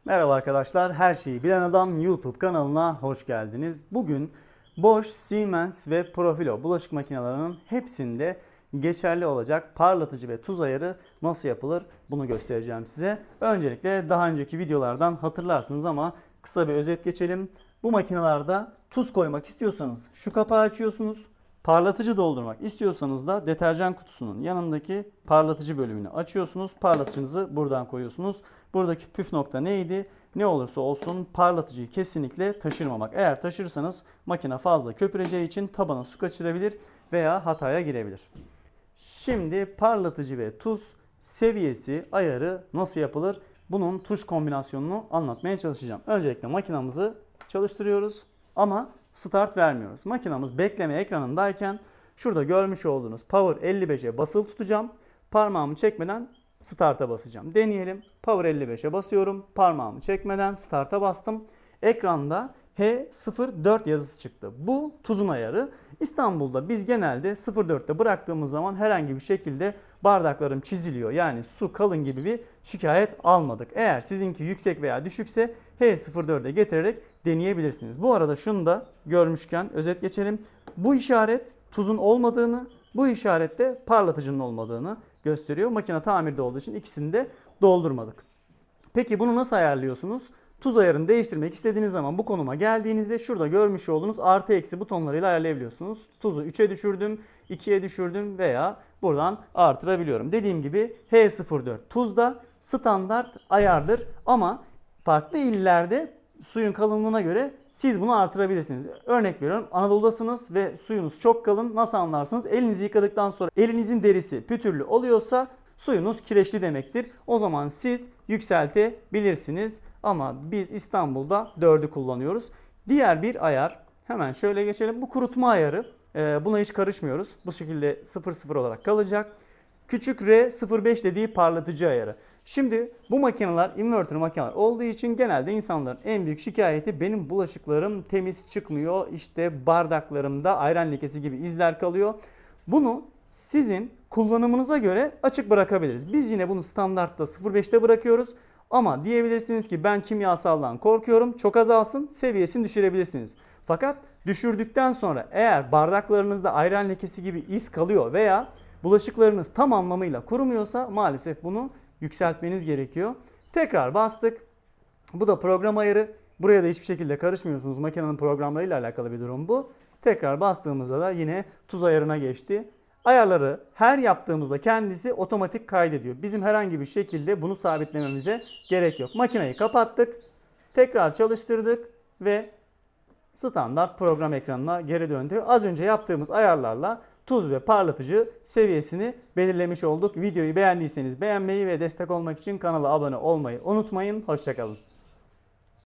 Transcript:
Merhaba arkadaşlar, Her Şeyi Bilen Adam YouTube kanalına hoş geldiniz. Bugün Bosch, Siemens ve Profilo bulaşık makinelerinin hepsinde geçerli olacak parlatıcı ve tuz ayarı nasıl yapılır bunu göstereceğim size. Öncelikle daha önceki videolardan hatırlarsınız ama kısa bir özet geçelim. Bu makinelerde tuz koymak istiyorsanız şu kapağı açıyorsunuz. Parlatıcı doldurmak istiyorsanız da deterjan kutusunun yanındaki parlatıcı bölümünü açıyorsunuz. Parlatıcınızı buradan koyuyorsunuz. Buradaki püf nokta neydi? Ne olursa olsun parlatıcıyı kesinlikle taşırmamak. Eğer taşırsanız makine fazla köpüreceği için tabana su kaçırabilir veya hataya girebilir. Şimdi parlatıcı ve tuz seviyesi ayarı nasıl yapılır? Bunun tuş kombinasyonunu anlatmaya çalışacağım. Öncelikle makinamızı çalıştırıyoruz ama start vermiyoruz. Makinamız bekleme ekranındayken şurada görmüş olduğunuz Power 55'e basılı tutacağım. Parmağımı çekmeden start'a basacağım. Deneyelim. Power 55'e basıyorum. Parmağımı çekmeden start'a bastım. Ekranda H04 yazısı çıktı. Bu tuzun ayarı. İstanbul'da biz genelde 04'te bıraktığımız zaman herhangi bir şekilde bardaklarım çiziliyor. Yani su kalın gibi bir şikayet almadık. Eğer sizinki yüksek veya düşükse H04'e getirerek deneyebilirsiniz. Bu arada şunu da görmüşken özet geçelim. Bu işaret tuzun olmadığını, bu işarette parlatıcının olmadığını gösteriyor. Makine tamirde olduğu için ikisini de doldurmadık. Peki bunu nasıl ayarlıyorsunuz? Tuz ayarını değiştirmek istediğiniz zaman bu konuma geldiğinizde şurada görmüş olduğunuz artı eksi butonlarıyla ayarlayabiliyorsunuz. Tuzu 3'e düşürdüm, 2'ye düşürdüm veya buradan artırabiliyorum. Dediğim gibi H04 tuzda standart ayardır ama farklı illerde suyun kalınlığına göre siz bunu artırabilirsiniz. Örnek veriyorum, Anadolu'dasınız ve suyunuz çok kalın. Nasıl anlarsınız? Elinizi yıkadıktan sonra elinizin derisi pütürlü oluyorsa suyunuz kireçli demektir. O zaman siz yükseltebilirsiniz. Ama biz İstanbul'da 4'ü kullanıyoruz. Diğer bir ayar, hemen şöyle geçelim. Bu kurutma ayarı. Buna hiç karışmıyoruz. Bu şekilde 00 olarak kalacak. Küçük R05 dediği parlatıcı ayarı. Şimdi bu makineler inverter makineler olduğu için genelde insanların en büyük şikayeti benim bulaşıklarım temiz çıkmıyor. İşte bardaklarımda ayran lekesi gibi izler kalıyor. Bunu sizin kullanımınıza göre açık bırakabiliriz. Biz yine bunu standartta 0.5'te bırakıyoruz. Ama diyebilirsiniz ki ben kimyasaldan korkuyorum, çok azalsın, seviyesini düşürebilirsiniz. Fakat düşürdükten sonra eğer bardaklarınızda ayran lekesi gibi iz kalıyor veya bulaşıklarınız tam anlamıyla kurumuyorsa maalesef bunu yükseltmeniz gerekiyor. Tekrar bastık. Bu da program ayarı. Buraya da hiçbir şekilde karışmıyorsunuz. Makinenin programlarıyla alakalı bir durum bu. Tekrar bastığımızda da yine tuz ayarına geçti. Ayarları her yaptığımızda kendisi otomatik kaydediyor. Bizim herhangi bir şekilde bunu sabitlememize gerek yok. Makineyi kapattık. Tekrar çalıştırdık ve standart program ekranına geri döndü. Az önce yaptığımız ayarlarla tuz ve parlatıcı seviyesini belirlemiş olduk. Videoyu beğendiyseniz beğenmeyi ve destek olmak için kanala abone olmayı unutmayın. Hoşça kalın.